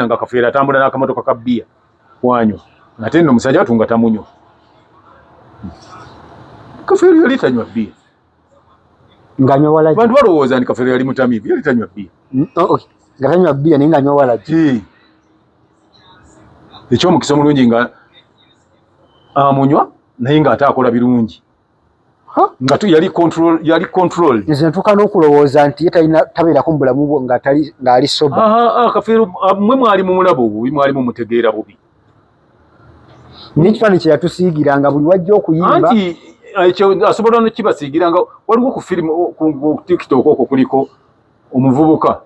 nga Kafeero atambula n'akamotoka ka bbiya wanywa ate nno omusajja atunga tamunywa. Kafeero yali tanywa bbiya nganywa wala bantu balowooza nti Kafeero yali mutamiivu, yali tanywa bbiya. Okay, nga tanywa bbiya naye nganywa wala ekyomukisa omulungi nga amunywa naye ng'ate akola birungi nga yali control. Nze ntuuka n'okulowooza nti ye tabeerako mu bulamu bwo ng'ali soba. Kafeero mmwe mwali mu mulabo obubi, mwali mu mutegeera bubi. N'ekifaananyi kye yatusiigiranga buli wajja okuyimba anti ekyo asobola n'okibasiigiranga. Waliwo ku firimu ku TikTok okwo kuliko omuvubuka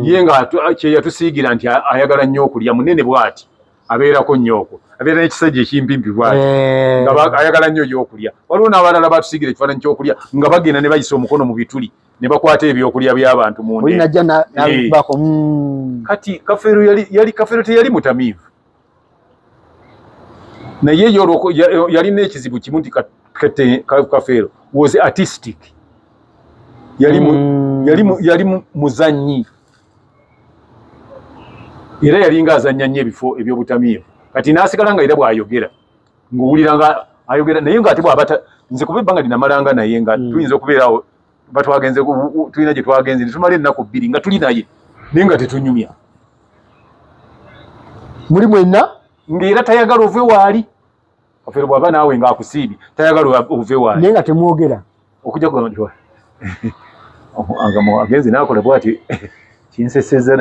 ye nga kye yatusiigira nti ayagala nnyo okulya, munene bw'ati abeerako nnyo okwo, abeera n'ekisajja ekimpimpi bw'ati nga ayagala nnyo y'okulya. Waliwo n'abalala batusiigira ekifaananyi ky'okulya nga bagenda ne bayisa omukono mu bituli ne bakwata ebyokulya by'abantu mu nde. Najja n'abibako. Kati Kafeero Kafeero teyali mutamiivu, naye yalina ekizibu kimu nti Kafeero was artistic, yali muzannyi era yalinga azannya nnyo ebifo eby'obutamiivu. Kati n'asigala nga era bw'ayogera ng'owulira nga ayogera naye ng'ate bw'aba nze kuba ebbanga linamalanga naye nga tuyinza okubeerawo batwagenze tulina gye twagenze ne tumala ennaku 2 nga tuli naye naye nga tetunyumya. Muli mwenna ng'era tayagala ove waali. Kafeero bw'aba naawe ng'akusiibye tayagala ove waali naye nga temwogera okujja kugamba nti agenze n'akola bw'ati kinsesezza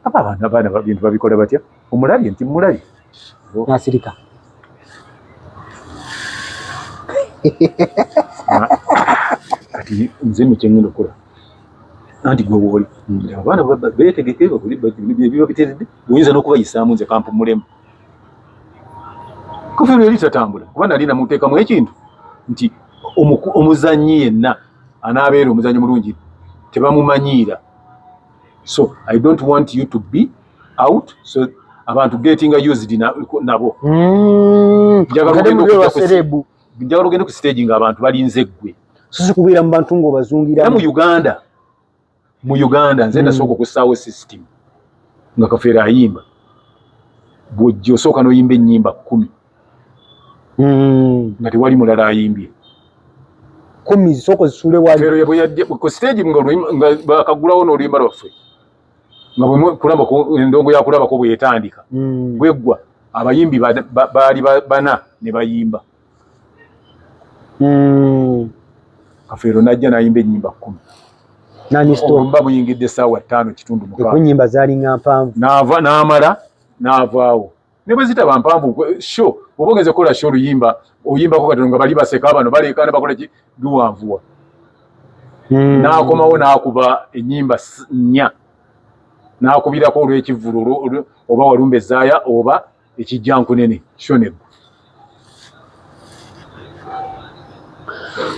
abantu abaana bintu babikola batya, omulabye nti mulabye nasirika. Kati nze nno kyengenda okukola anti gwe wooli abaana beetegeke biba biteredde oyinza n'okubayisaamu nze kampumulemu. Kafeero yali tatambula kuba nali namuteekamu ekintu nti omuzannyi yenna anaabeera omuzannyi mulungi tebamumanyiira. So I don't want you to be out, so abantu getting used nabo. Njagala ogende ku stage nga abantu balinze ggwe. Sisi kubeera mu bantu ng'obazungira. Mu Uganda nze ndasooka okussaawo system nga Kafeero ayimba bw'ojja osooka n'oyimba ennyimba 10 nga tewali mulala ayimbye 10 zisooka zisuule wali. Kafeero bwe yajja ku stage nga bakagulawo n'oluyimba lwaffe nga bwe kulaba endongo yakulabako bwe yetandika bweggwa abayimbi baali 4 ne bayimba. Kafeero najja n'ayimba ennyimba 10 mba muyingidde essaawa 5:6 ennyimba zaalinga mpanvu n'amala n'avaawo ne bwe zitaba mpanvu sho oba ogeze kukola sho oluyimba oyimbako katono nga bali baseka bano baleekaana bakola ki luwanvuwa. N'akomawo n'akuba ennyimba 4 n'akubirako olw'ekivvulu oba walumba ezzaaya oba ekijjankunene shonebwa.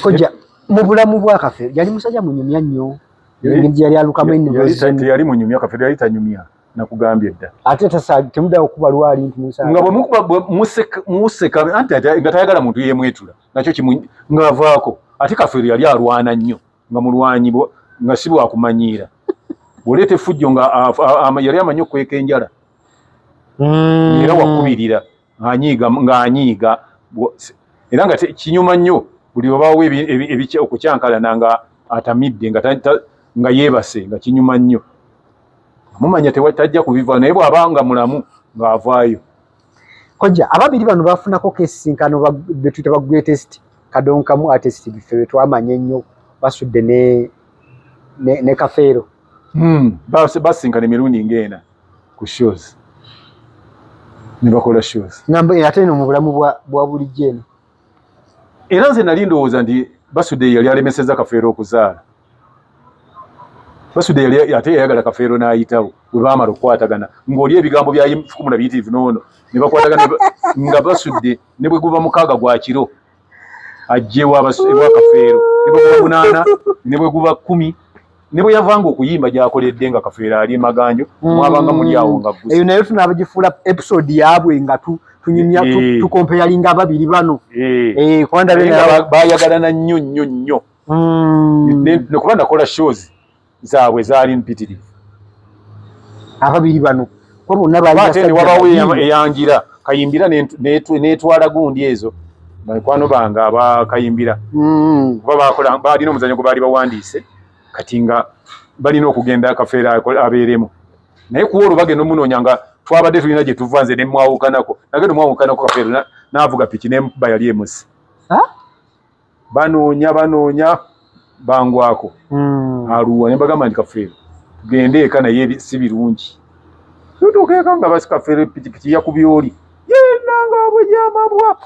Kojja mu bulamu bwa Kafeero yali musajja munyumya nnyo engeri yali alukamu ennyo. Teyali munyumya, Kafeero yali tanyumya nakugambye dda. Ate temuddayo okuba lwali nti musa nga bwe museka anti nga tayagala muntu yeemwetula nakyo ng'avaako. Ate Kafeero yali alwana nnyo nga mulwanyi nga si bwakumanyiira bw'oleeta effujjo yali amanyi okweka enjala era wakubirira ng'anyiiga era nga kinyuma nnyo buli obaawo okukyankalana nga atamidde nga yeebase nga kinyuma nnyo. Mumanya tajja kubiva naye bw'aba nga mulamu ng'avaayo. Kojja ababiri bano bafunako kesisinkano be tuyita ba greatest kadonkamu artist biffe be twamanya ennyo basudde ne Kafeero. Basinkana emirundi ng'ena ku shows ne bakola shows. Ate eno mu bulamu bwa bulijjo eno. Era nze nali ndowooza nti Basudde yali alemesezza Kafeero okuzaala. Basudde yali ate yayagala Kafeero n'ayitawo bwe baamala okukwatagana ng'oli ebigambo bya Kumulabiyitirivu n'ono ne bakwatagana nga Basudde ne bwe guba 6 gwa kiro ajjeewo ewa Kafeero ne bwe guba 8 ne bwe guba 10 ne bwe yavanga okuyimba gy'akoledde nga Kafeero ali maganjo mwabanga muli awo nga gusa. Eyo nayo tunaabagifuula episode yaabwe nga tunyumya tukompeyalinga ababiri bano. Kwanda baayagalana nnyo nnyo nnyo. Ne kuba nakola shows zaabwe zaali mpitirivu. Ababiri bano ko bonna bali ate ne wabawo eyangira kayimbira netwala gundi ezo bakwano bange abakayimbira kuba bakola balina omuzanyo gwe baali bawandiise kati nga balina okugenda kafeera abeeremu naye kuwa olwo bagenda omunoonya nga twabadde tulina gye tuva nze ne mwawukanako nagenda omwawukanako kafeero n'avuga piki nemukuba yali emusi banoonya bangwako aluwa ne bagamba nti kafeero tugende eka naye si birungi tutuuka eka nga basi kafeero pikipiki yakubye oli yenna nga bwejamabwa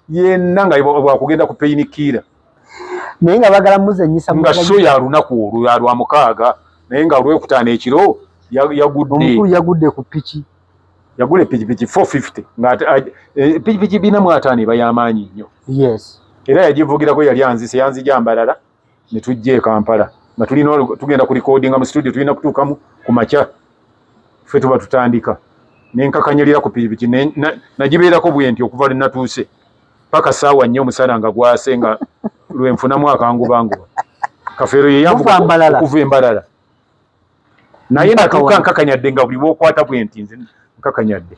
yenna nga bwakugenda ku peyinikiira naye nga bagala muzanyisa nga so ya lunaku olwo ya lwa mukaaga naye nga olwekutaano ekiro yagudde ku piki yagula epikipiki 450 nga pikipiki 450 eba y'amaanyi nnyo era yagivugirako yali yanzija mbalala ne tujja e Kampala nga tugenda ku recordinga mu studio tulina kutuukamu ku makya ffe tuba tutandika nenkakanyalira ku pikipiki nagibeerako bwenti okuva lwe natuuse paka saawa nnyo omusana nga gwase nga lwenfunamu akangubanguba kafeero yeyambuka okuva embalala naye natuuka nkakanyadde nga buli bwokwata bwenti nze nkakanyadde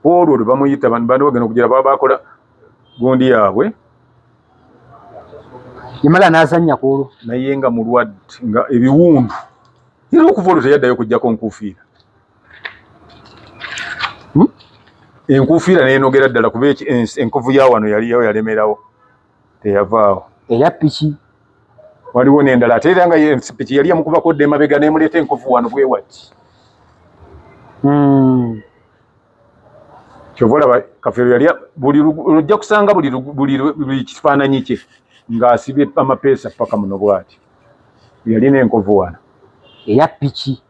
olwo lwe bamuyita bano bagenda okugira baba bakola gundi yaabwe yamala n'azannya ku olwo naye nga mulwadde nga ebiwundu era okuva olwo teyaddayo kujjako nkuufiira enkuufiira neenogera ddala kuba enkovu ya wano yaliyo yalemerawo teyavaawo eya piki waliwo n'endala ate era nga piki yali yamukubako dde emabega neemuleeta enkovu wano bwe wati kyova olaba kafeero yali ojja kusanga buli kifaananyi kye ng'asibye amapeesa paka muno bw'ati yalina enkovu wano eya piki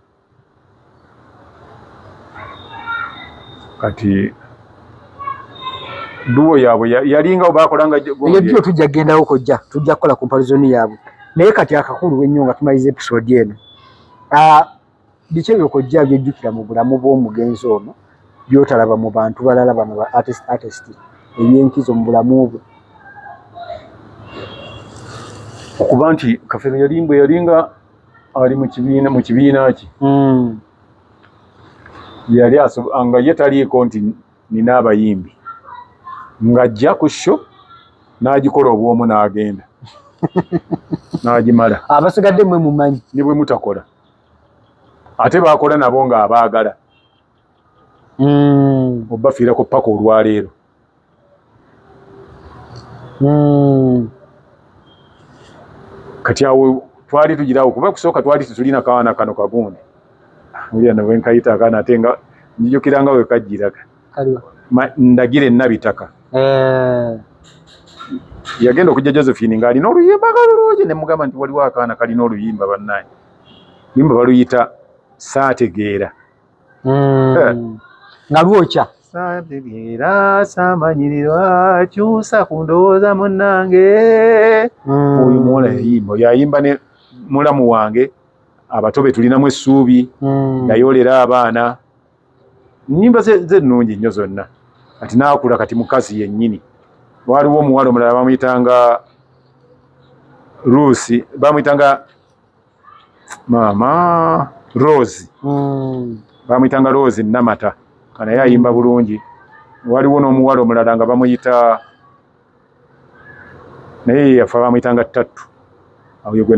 kati duwo yaabwe yalinga bakolanga ebyo tujja gendawo kojja tujja kukola comparison yaabwe naye kati akakulu ennyo nga tumaliza episode eno biki ebyokojja byejjukira mu bulamu bw'omugenzi ono byotalaba mu bantu balala bano ba artist ebyenkizo mu bulamu bwe okuba nti kafeero yalinga ali mu kibiina ki yali nga ye taliiko nti nina abayimbi ng'ajja ku sho n'agikola obwomu n'agenda n'agimala abasigadde mmwe mumanyi ne bwe mutakola ate baakola nabo ng'abaagala obbafiirako paka olwaleero kati awo twali tugirawo kuba kusooka twali tetulina kawana kano kagundi mulya nabwe nkayita akaana ate nga njijukira nga we kajjiraga ndagira ennabitaka yagenda okujja Josephine ng'alina oluyimba kalulungi ne mugamba nti waliwo akaana kalina oluyimba bannange oluyimba baluyita saategeera nga lwokya saategeera saamanyirirwa kyusa ku ndowooza munnange oyo muwola yayimba ne mulamu wange abato be tulinamu essuubi yayolera abaana nnyimba ze nnungi nnyo zonna kati naakula kati mukazi yennyini waliwo omuwala omulala bamuyitanga Lucy bamuyitanga maama Rose bamuyitanga Rose Namata naye ayimba bulungi waliwo n'omuwala omulala nga bamuyita naye yafa bamuyitanga Ttatu awo gwe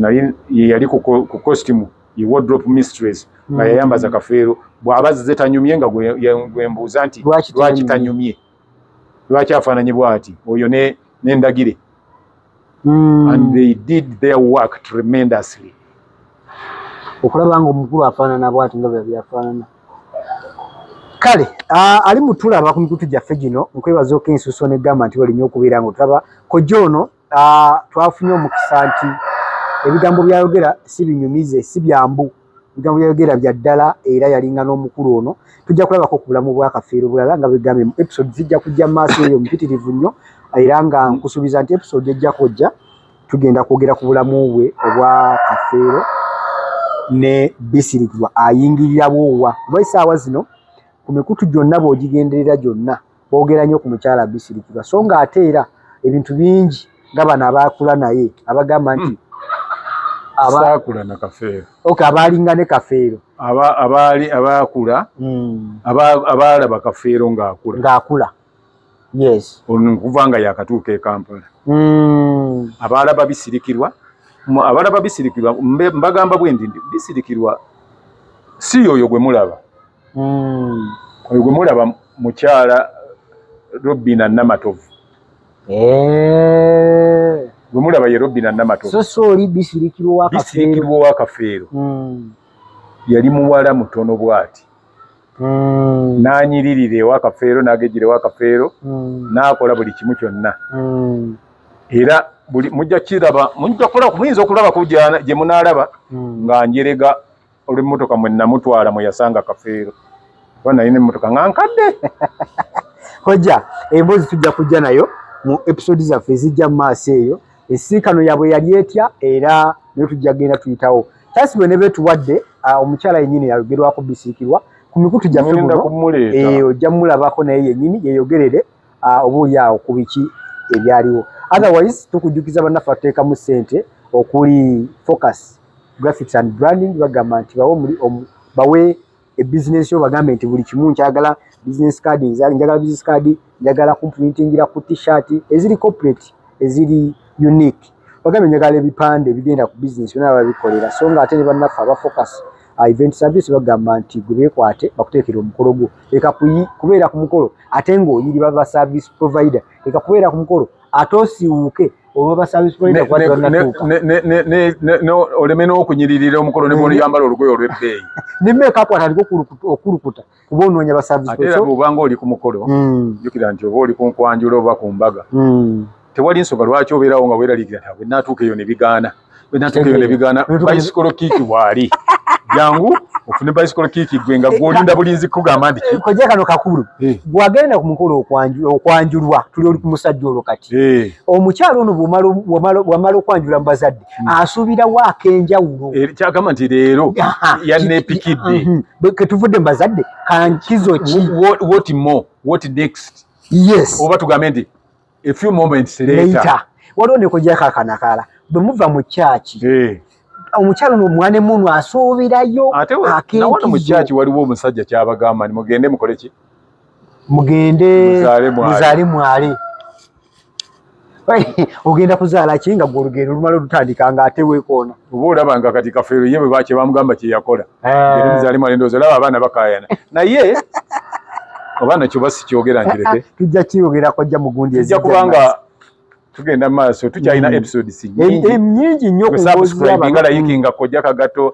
yali ku costume ye wardrobe mistress nga yayambaza kafeero bw'abazze tanyumye nga gwembuuza nti lwaki tanyumye lwaki afaananye bw'ati oyo n'endagire and they did their work tremendously okulaba nga omukulu afaanana bw'ati nga bwe byafaanana kale ali mutulaba ku mikutu gyaffe gino nkwebaza okensuso negamba nti walinnya okubeera nga otulaba kojja ono twafunye omukisa nti ebigambo byayogera si binyumize si byambu ebigambo byayogera bya ddala era yalinga n'omukulu ono tujja kulabako ku bulamu bwa Kafeero bulala nga bwegambye mu episode zijja kujja mu maaso eyo mpitirivu nnyo era nga nkusuubiza nti episode ejja kujja tugenda kwogera ku bulamu bwe obwa Kafeero ne Bisirikirwa ayingirira bwowa kuba essaawa zino ku mikutu gyonna bw'ogigenderera gyonna boogera nnyo ku mukyala Bisirikirwa so nga ate era ebintu bingi nga bano abaakula naye abagamba nti saakula na Kafeero. Okay, abalinga ne Kafeero. Abaakula abaalaba Kafeero ng'akula. Yes. Okuva nga yakatuuka e Kampala. Abaalaba bisirikirwa. Abaalaba bisirikirwa mbagamba bwe ndi bisirikirwa si oyo gwe mulaba. Oyo gwe mulaba mukyala Robina Namatovu. Gwe mulaba ye Robina Namatovu. So oli bisirikirwa wa Kafeero. Yali muwala mutono bwati. N'anyiririra ewa Kafeero n'agejjera ewa Kafeero n'akola buli kimu kyonna. Era mujja muyinza okulaba kujja gye munaalaba nga njerega olw'emmotoka mwe namutwala mwe yasanga Kafeero. Kuba nalina emmotoka nga nkadde. Hojja emboozi tujja kujja nayo mu episode zaffe ezijja mu maaso eyo. Ensinkano yaabwe yali etya era nayo tujja genda tuyitawo. Tasibwe ne beetuwadde omukyala yennyini yayogerwako bisirikirwa ku mikutu gyaffe muno ojja mulabako naye yennyini yeeyogerere obaolyawo ku biki ebyaliwo. Otherwise tukujjukiza bannaffe atuteekamu ssente okuli Focus Graphics and Branding bagamba nti bawe ebizinesi yo bagambe nti buli kimu nkyagala business card, njagala business card, njagala kumprintingira ku t-shirt eziri corporate eziri unique. Bagambe njagala ebipande ebigenda ku business byonna babikolera. So nga ate ne bannaffe aba Focus event service bagamba nti gwe beekwate bakuteekera omukolo gwo. Leka kubeera ku mukolo ate ng'oyiri baba service provider. Leka kubeera ku mukolo ate osiiwuuke olw'aba service provider oleme n'okunyiririra omukolo ne bw'oyambala olugoye olw'ebbeeyi. Ne make-up atandika okulukuta kuba onoonya ba service provider. Ate era bw'obanga oli ku mukolo jjukira nti oba oli ku nkwanjula oba ku mbaga tewali nsonga lwaki obeerawo nga weeraliikira nti bwe nnaatuuka eyo ne bigaana. Bicycle kick bw'ali jangu ofune bicycle kick gwe nga gw'olinda bulinzi kugamba nti kojja kano kakulu bw'agenda ku mukolo okwanjulwa tuli oli ku musajja olwo kati omukyalo ono bw'amala okwanjula mu bazadde asuubirawo ak'enjawulo kyagamba nti leero yanneepikidde ke tuvudde mu bazadde kankizo ki what more what next. Yes, oba tugambe nti a few moments later waliwo ne kojja kakanakala bwe muva mu kyaki omukyalo n'omwana emunu asuubirayo akenkizo. Nawana mu kyaki waliwo omusajja kyabagamba ni mugende mukole ki? Mugende muzaale mwale. Ogenda kuzaala ki nga gwe olugendo lumala olutandika nga ate weekoona? Oba olaba nga kati Kafeero ye bwe bakye bamugamba kye yakola. Gende muzaale mwale ndowooza olaba abaana bakaayana. Naye oba nakyo basi kyogera njireke. Tujja kiyogera kojja mugundi ezijja kubanga tugenda maaso tukyalina episodes nnyingi nnyo nga layikinga kojja kagato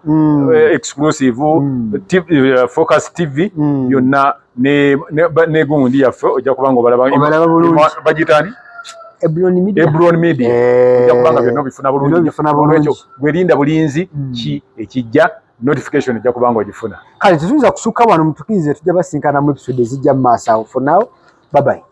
exclusive Focus TV yonna ne gundi yaffe ojja kubanga obalaba bagitani Ebron Media ojja kubanga byonna obifuna bulungi. Gwerinda bulinzi ki ekijja notification ejja kubanga ogifuna. Kale tetuyinza kusukka wano mutukirize tujja basinkana mu episode ezijja mu maaso awo. For now, bye bye.